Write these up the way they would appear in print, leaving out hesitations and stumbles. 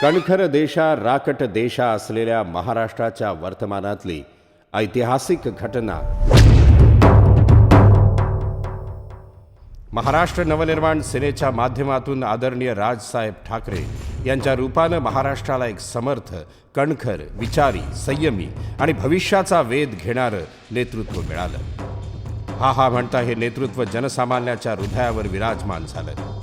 कणखर देशा राकट देशा असलेल्या महाराष्ट्राच्या वर्तमानातली ऐतिहासिक घटना महाराष्ट्र नवनिर्माण सेनेच्या माध्यमातून आदरणीय राजसाहेब ठाकरे यांच्या रूपानं महाराष्ट्राला एक समर्थ, कणखर, विचारी, संयमी आणि भविष्याचा वेध घेणारं नेतृत्व मिळालं। हा म्हणता हे नेतृत्व जनसामान्याच्या हृदयावर विराजमान झालं।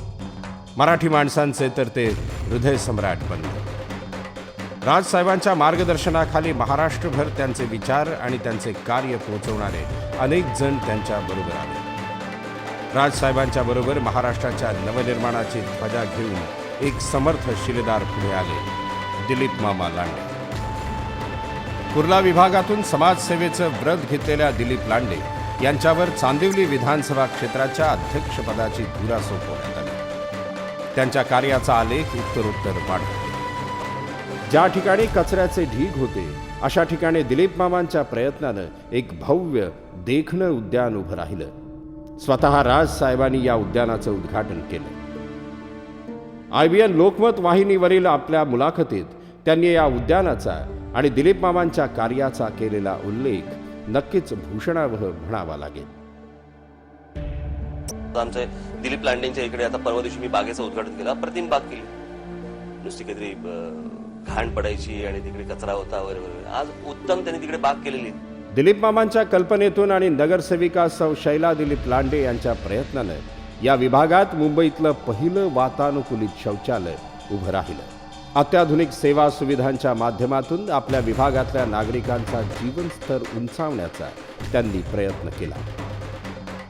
मराठी माणसांचे तर ते हृदय सम्राट बनले। राजसाहेबांच्या मार्गदर्शनाखाली महाराष्ट्रभर त्यांचे विचार आणि त्यांचे कार्य पोहोचवणारे अनेक जण त्यांच्या बरोबर आले। राजसाहेबांच्या बरोबर महाराष्ट्राच्या नवनिर्माणाची ध्वजा घेऊन एक समर्थ शिलेदार पुढे आले, दिलीप मामा लांडे। कुर्ला विभागातून समाजसेवेचं व्रत घेतलेल्या दिलीप लांडे यांच्यावर चांदिवली विधानसभा क्षेत्राच्या अध्यक्षपदाची धुरा सोपवण्यात आली। त्यांच्या कार्याचा आलेख उत्तरोत्तर वाढत गेला। ज्या ठिकाणी कचऱ्याचे ढीग होते अशा ठिकाणी दिलीप मामांच्या प्रयत्नानं एक भव्य देखणं उद्यान उभं राहिलं। स्वतः राजसाहेबांनी या उद्यानाचं उद्घाटन केलं। IBN लोकमत वाहिनीवरील आपल्या मुलाखतीत त्यांनी या उद्यानाचा आणि दिलीप मामांच्या कार्याचा केलेला उल्लेख नक्कीच भूषणावह म्हणावा लागेल। आमचे दिलीप लांडेंच्या इकडे आता परवा दिवशी मी बागेचं उद्घाटन केलं, अप्रतिम बाग केली। नुसती काहीतरी घाण पडायची आणि तिकडे कचरा होता वगैरे, आज उत्तम त्यांनी तिकडे बाग केलेली। दिलीप मामांच्या कल्पनेतून आणि नगरसेविका सौ शैला दिलीप लांडे यांच्या प्रयत्नानं या विभागात मुंबईतलं पहिलं वातानुकूलित शौचालय उभं राहिलं। अत्याधुनिक सेवा सुविधांच्या माध्यमातून आपल्या विभागातल्या नागरिकांचा जीवनस्तर उंचावण्याचा त्यांनी प्रयत्न केला।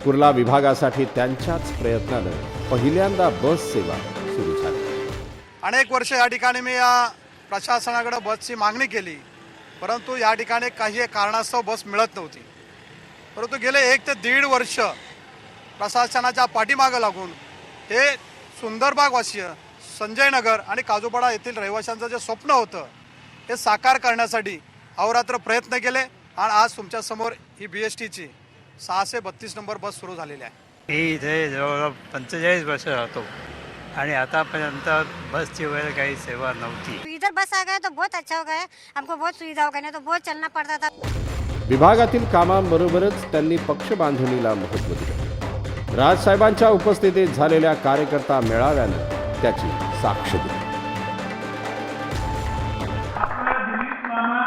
कुर्ला विभागासाठी त्यांच्याच प्रयत्नानं पहिल्यांदा बस सेवा सुरू झाली। अनेक वर्ष या ठिकाणी मी या प्रशासनाकडे बसची मागणी केली, परंतु या ठिकाणी काही कारणास्तव बस मिळत नव्हती। परंतु गेले 1 ते 1.5 वर्ष प्रशासनाच्या पाठीमागे लागून हे सुंदरबागवासीय, संजय नगर आणि काजूपाडा येथील रहिवाशांचं जे स्वप्न होतं हे साकार करण्यासाठी अहोरात्र प्रयत्न केले आणि आज तुमच्यासमोर ही BSTची 632 नंबर बस सुरू झालेली आहे। मी इथे जवळजवळ 45 वर्ष राहतो आणि आतापर्यंत बसची वगैरे काही सेवा नव्हती। इधर बस आ गया तो बहुत अच्छा हो गया, हमको बहुत सुविधा हो गई, नहीं तो बहुत चलना पड़ता था। विभागातील कामांबरोबरच त्यांनी पक्ष बांधणीला महत्त्व दिलं। राजसाहेबांच्या उपस्थितीत झालेल्या कार्यकर्ता मेळाव्यानं त्याची साक्ष दिली। दिलीप मामा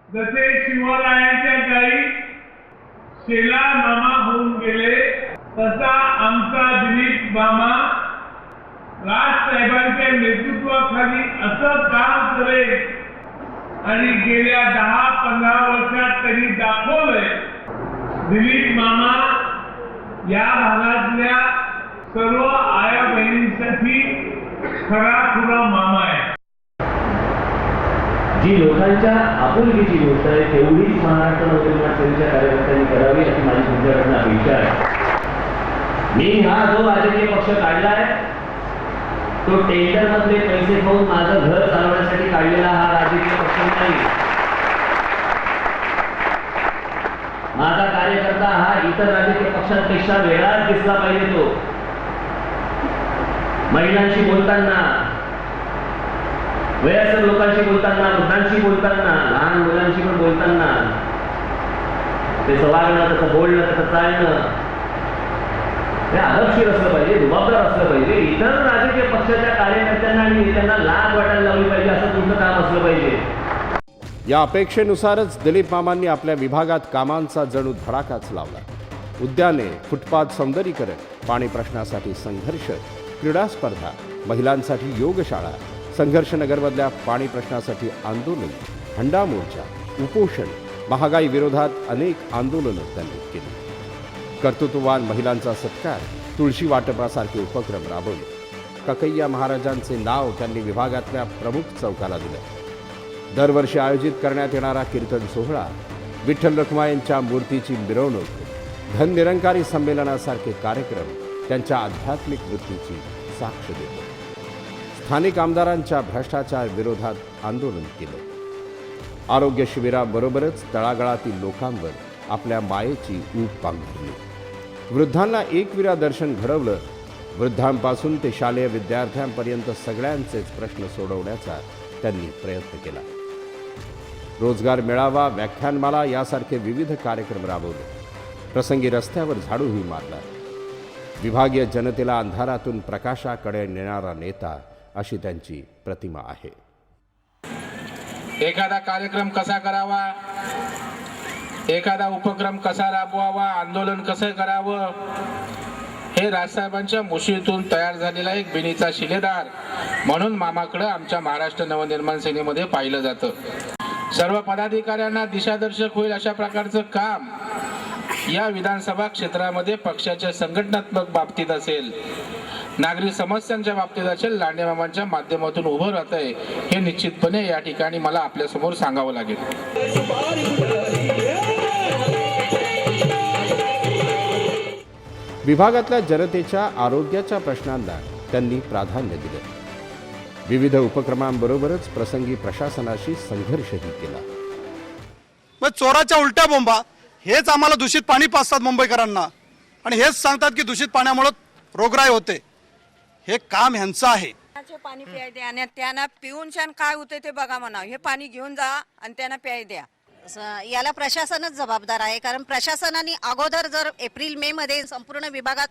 जसे शिवरायांच्या गाई शेला मामा होऊन गेले, तसा आमचा दिलीप मामा राजसाहेबांच्या नेतृत्वाखाली असं काम करेल आणि गेल्या 10-15 वर्षात त्यांनी दाखवलंय। दिलीप मामा या भागातल्या सर्व आया बहिणींसाठी खरा मामा आहे। जी लोकांच्या आपुलकीची गोष्ट आहे तेवढीच महाराष्ट्र नवनिर्माण सेनेच्या कार्यकर्त्यांनी करावी अशी माझी तुमच्याकडनं अपेक्षा आहे। मी हा जो राजकीय पक्ष काढलाय तो टेंडर मधले पैसे खाऊन माझं घर चालवण्यासाठी काढलेला हा राजकीय पक्ष नाही। माझा कार्यकर्ता हा इतर राजकीय पक्षांपेक्षा वेगळाच दिसला पाहिजे। तो महिलांशी बोलताना, वयस्कर लोकांशी बोलताना, वृद्धांशी बोलताना, लहान मुलांशी पण बोलताना त्याचं वागणं, त्याचं बोलणं, त्याचं चालणं हे आदर्शीर असलं पाहिजे, जबाबदार असलं पाहिजे। इतर राजकीय पक्षाच्या कार्यकर्त्यांना आणि नेत्यांना लाज वाटायला लावली पाहिजे असं तुमचं काम असलं पाहिजे। या अपेक्षेनुसारच दिलीप मामांनी आपल्या विभागात कामांचा जणू धडाकाच लावला। उद्याने, फुटपाथ सौंदर्यीकरण, पाणी प्रश्नासाठी संघर्ष, क्रीडा स्पर्धा, महिलांसाठी योगशाळा, संघर्ष नगरमधल्या पाणी प्रश्नासाठी आंदोलन, हंडा मोर्चा, उपोषण, महागाई विरोधात अनेक आंदोलनं त्यांनी केली। कर्तृत्ववान महिलांचा सत्कार, तुळशी वाटपासारखे उपक्रम राबवले। ककैया महाराजांचे नाव त्यांनी विभागातल्या प्रमुख चौकाला दिलं। दरवर्षी आयोजित करण्यात येणारा कीर्तन सोहळा, विठ्ठल रखुमाईंच्या मूर्तीची मिरवणूक, धननिरंकारी संमेलनासारखे कार्यक्रम त्यांच्या आध्यात्मिक वृत्तीची साक्ष देतो। स्थानिक आमदारांच्या भ्रष्टाचार विरोधात आंदोलन केलं। आरोग्य शिबिराबरोबरच तळागाळातील लोकांवर आपल्या मायेची ऊब पांघरली। वृद्धांना एकविरा दर्शन घडवलं वृद्धांपासून ते शालेय विद्यार्थ्यांपर्यंत सगळ्यांचेच प्रश्न सोडवण्याचा त्यांनी प्रयत्न केला. रोजगार मेळावा, व्याख्यानमाला यासारखे विविध कार्यक्रम राबवले. प्रसंगी रस्त्यावर झाडूही मारला. विभागीय जनतेला अंधारातून प्रकाशाकडे नेणारा नेता अशी त्यांची प्रतिमा आहे. एखादा कार्यक्रम कसा करावा, एखादा उपक्रम कसा राबवावा, आंदोलन कसं करावं, हे राजसाहेबांच्या मुशीतून तयार झालेला एक बिनीचा शिलेदार म्हणून मामाकडे आमच्या महाराष्ट्र नवनिर्माण सेनेमध्ये पाहिलं जातं. सर्व पदाधिकाऱ्यांना दिशादर्शक होईल अशा प्रकारचं काम या विधानसभा क्षेत्रामध्ये पक्षाच्या संघटनात्मक बाबतीत असेल, नागरिक समस्यांच्या बाबतीत असेल, लांडे मामांच्या माध्यमातून उभं राहत आहे हे निश्चितपणे या ठिकाणी मला आपल्यासमोर सांगावं लागेल. विभागातल्या जनतेच्या आरोग्याच्या प्रश्नांना त्यांनी प्राधान्य दिले. विविध उपक्रमांबरोबरच प्रसंगी प्रशासनाशी संघर्षही केला. मग चोराच्या उलट्या बोंबा हेच आम्हाला दूषित पाणी पाजतात मुंबईकरांना आणि हेच सांगतात की दूषित पाण्यामुळे रोगराई होते. हे काम ह्यांचं आहे. पाणी प्याय द्या आणि त्यांना पिऊन छान काय होते ते बघा म्हणा. हे पाणी घेऊन जा आणि त्यांना प्याय द्या. याला प्रशासनच जबाबदार आहे, कारण प्रशासनाने अगोदर जर एप्रिल मे मध्ये संपूर्ण विभागात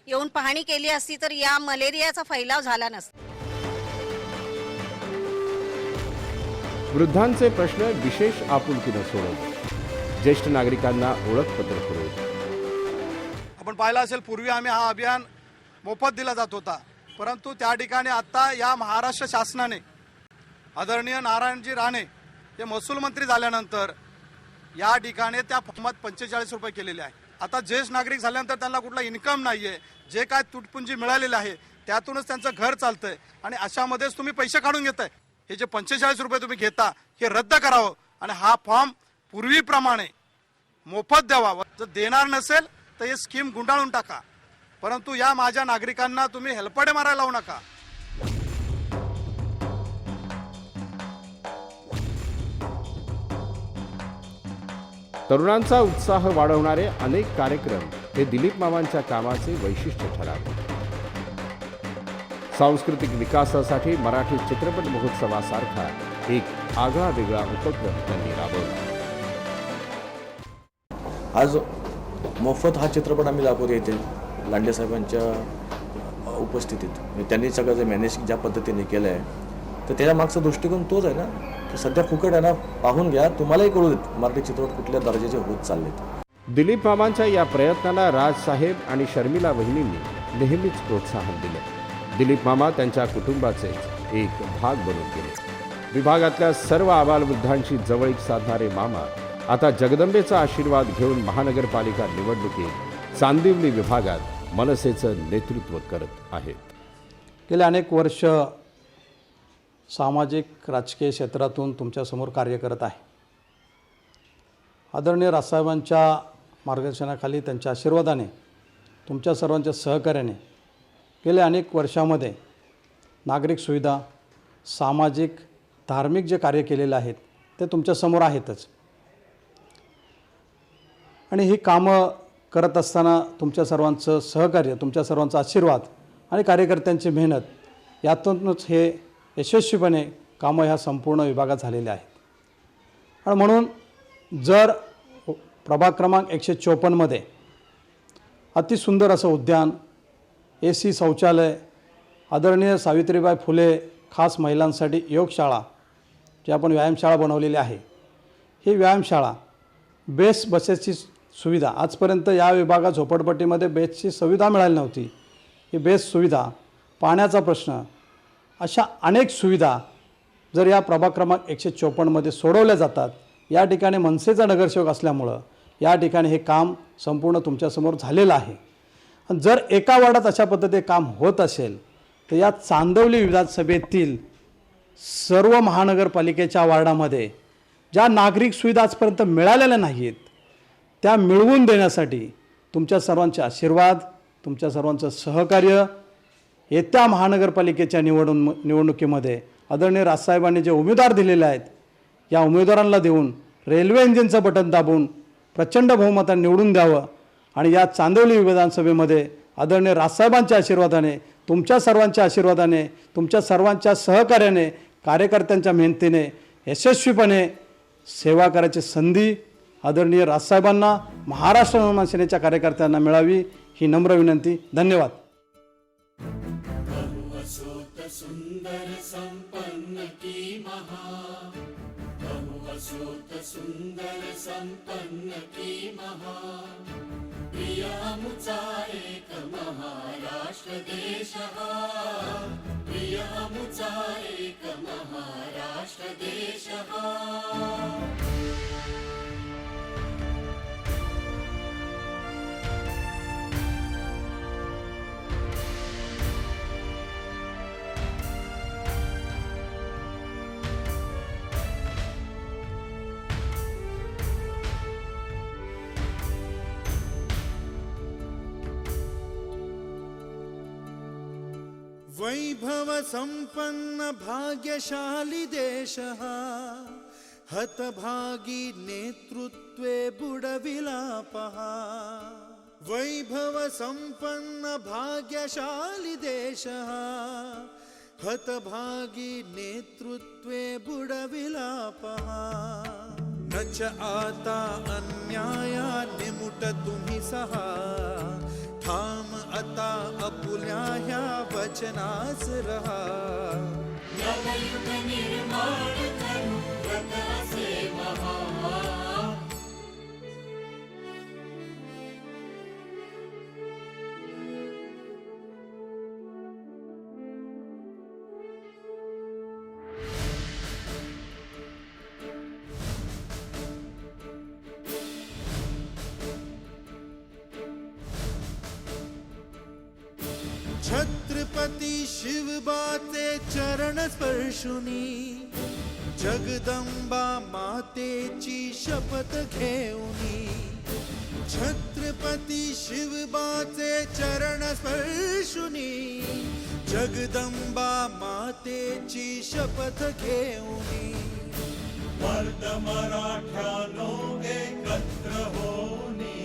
येऊन पाहणी केली असती तर या मलेरियाचा फैलाव झाला नसता. वृद्धांचे प्रश्न विशेष आपुलकीने सोडवले. ज्येष्ठ नागरिकांना ओळखपत्र पुरवले. आपण पाहिलं असेल पूर्वी आम्ही हा अभियान मोफत दिला जात होता, परंतु त्या ठिकाणी आता या महाराष्ट्र शासनाने आदरणीय नारायणजी राणे हे महसूल मंत्री झाल्यानंतर या ठिकाणी त्या फॉर्मात 45 रुपये केलेले आहे. आता ज्येष्ठ नागरिक झाल्यानंतर त्यांना कुठला इन्कम नाहीये, जे काय तुटपुंजी मिळालेले आहे त्यातूनच त्यांचं घर चालतंय आणि अशामध्येच तुम्ही पैसे काढून घेताय. हे जे 45 रुपये तुम्ही घेता हे रद्द करावं आणि हा फॉर्म पूर्वीप्रमाणे मोफत द्यावा. जर देणार नसेल तर हे स्कीम गुंडाळून टाका, परंतु या माझ्या नागरिकांना तुम्ही हेलपाटे मारायला लावू नका. तरुणांचा उत्साह वाढवणारे अनेक कार्यक्रम हे दिलीप मामांच्या कामाचे वैशिष्ट्य ठरावे. सांस्कृतिक विकासासाठी मराठी चित्रपट महोत्सवासारखा एक आगळा वेगळा उपक्रम त्यांनी राबवला. आज मोफत हा चित्रपट आम्ही दाखवतो येथे लांडे साहेबांच्या उपस्थितीत. त्यांनी सगळं जे मॅनेज ज्या पद्धतीने केलं आहे तर त्याच्या मागचा दृष्टिकोन तोच आहे ना की सध्या फुकट आहे ना, पाहून घ्या, तुम्हालाही कळू देत मराठी चित्रपट कुठल्या दर्जाचे होत चाललेत. दिलीप मामांच्या या प्रयत्नाला राजसाहेब आणि शर्मिला वहिनींनी नेहमीच प्रोत्साहन दिले. दिलीप मामा त्यांच्या कुटुंबाचे एक भाग बनून गेले. विभागातल्या सर्व आबालवृद्धांची जवळीक साधणारे मामा आता जगदंबेचा आशीर्वाद घेऊन महानगरपालिका निवडणुकीत चांदिवली विभागात मनसेचं नेतृत्व करत आहेत. गेले अनेक वर्ष सामाजिक राजकीय क्षेत्रातून तुमच्यासमोर कार्य करत आहे. आदरणीय राजसाहेबांच्या मार्गदर्शनाखाली, त्यांच्या आशीर्वादाने, तुमच्या सर्वांच्या सहकार्याने गेल्या अनेक वर्षामध्ये नागरिक सुविधा, सामाजिक, धार्मिक जे कार्य केलेले आहेत ते तुमच्यासमोर आहेतच. आणि ही कामं करत असताना तुमच्या सर्वांचं सहकार्य, तुमच्या सर्वांचा आशीर्वाद आणि कार्यकर्त्यांची मेहनत यातूनच हे यशस्वीपणे कामं ह्या संपूर्ण विभागात झालेल्या आहेत. आणि म्हणून जर प्रभाग क्रमांक 154मध्ये अतिसुंदर असं उद्यान, AC शौचालय, आदरणीय सावित्रीबाई फुले खास महिलांसाठी योगशाळा, जी आपण व्यायामशाळा बनवलेली आहे, ही व्यायामशाळा, बेस बसेसची सुविधा, आजपर्यंत या विभागात झोपडपट्टीमध्ये बेसची सुविधा मिळाली नव्हती, ही बेस सुविधा, पाण्याचा प्रश्न, अशा अनेक सुविधा जर या प्रभाग क्रमांक 154मध्ये सोडवल्या जातात. या ठिकाणी मनसेचा नगरसेवक असल्यामुळं या ठिकाणी हे काम संपूर्ण तुमच्यासमोर झालेलं आहे. जर एका वार्डात अशा पद्धतीने काम होत असेल तर या चांदवली विधानसभेतील सर्व महानगरपालिकेच्या वार्डामध्ये ज्या नागरिक सुविधा आजपर्यंत मिळालेल्या नाहीत त्या मिळवून देण्यासाठी तुमच्या सर्वांचे आशीर्वाद, तुमच्या सर्वांचं सहकार्य येत्या महानगरपालिकेच्या निवडणुकीमध्ये आदरणीय राजसाहेबांनी जे उमेदवार दिलेले आहेत या उमेदवारांना देऊन रेल्वे इंजिनचं बटन दाबून प्रचंड बहुमताने निवडून द्यावं आणि या चांदवली विधानसभेमध्ये आदरणीय राजसाहेबांच्या आशीर्वादाने, तुमच्या सर्वांच्या आशीर्वादाने, तुमच्या सर्वांच्या सहकार्याने, कार्यकर्त्यांच्या मेहनतीने यशस्वीपणे सेवा करायची संधी आदरणीय राजसाहेबांना, महाराष्ट्र नवनिर्माण सेनेच्या कार्यकर्त्यांना मिळावी ही नम्र विनंती. धन्यवाद. वैभव संपन्न भाग्यशाली देशः हतभागी नेतृत्वे बुडविला पहा. वैभव संपन्न भाग्यशाली देशः हतभागी नेतृत्वे बुडविला पहा. नच आता अन्यायाने मुठ तुम्ही सहा, ठाम आता अपुल्या ह्या वचनास रहा. नवयुग निर्माण करू व्रत असे महा. छत्रपती शिवबाचे चरण स्पर्शुनी, जगदंबा मातेची शपथ घेऊनी. छत्रपती शिवबाचे चरण स्पर्शुनी, जगदंबा मातेची शपथ घेऊनी. मर्द मराठ्यानो एकत्र होनी,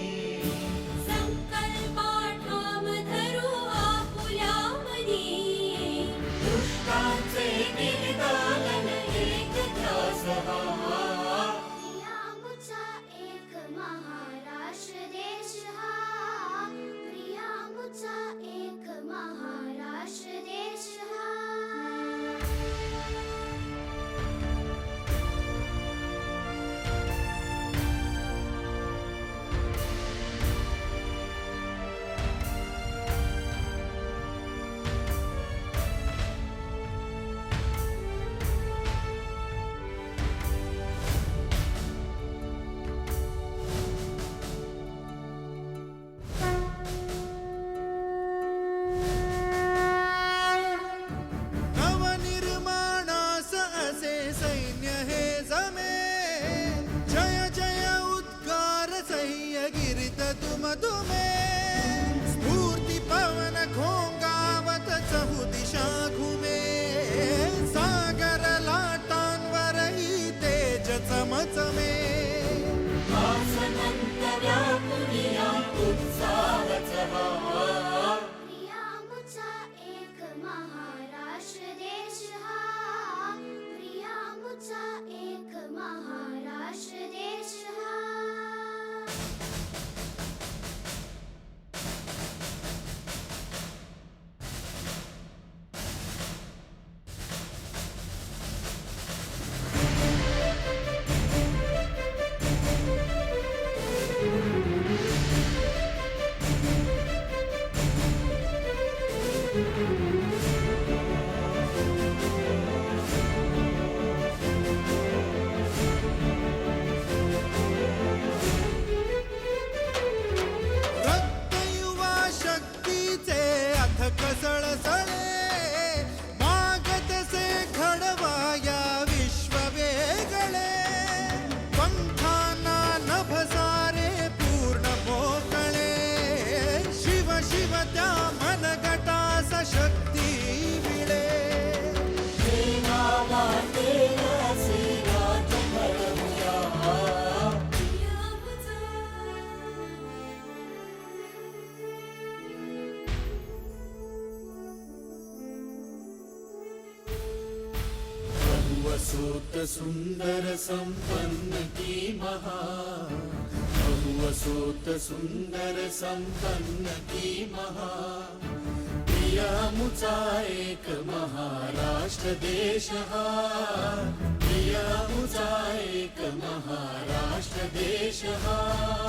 स्फूर्ती पवन घोंगावत चहु दिशा घुमे. सागर लाटांवरही तेज चमचमे. असोत सुंदर संपन्न की महा, बहु असोत सुंदर संपन्न की महा, प्रिया मुचा एक महाराष्ट्र देश हा, प्रिया मुचा एक महाराष्ट्र देश हा.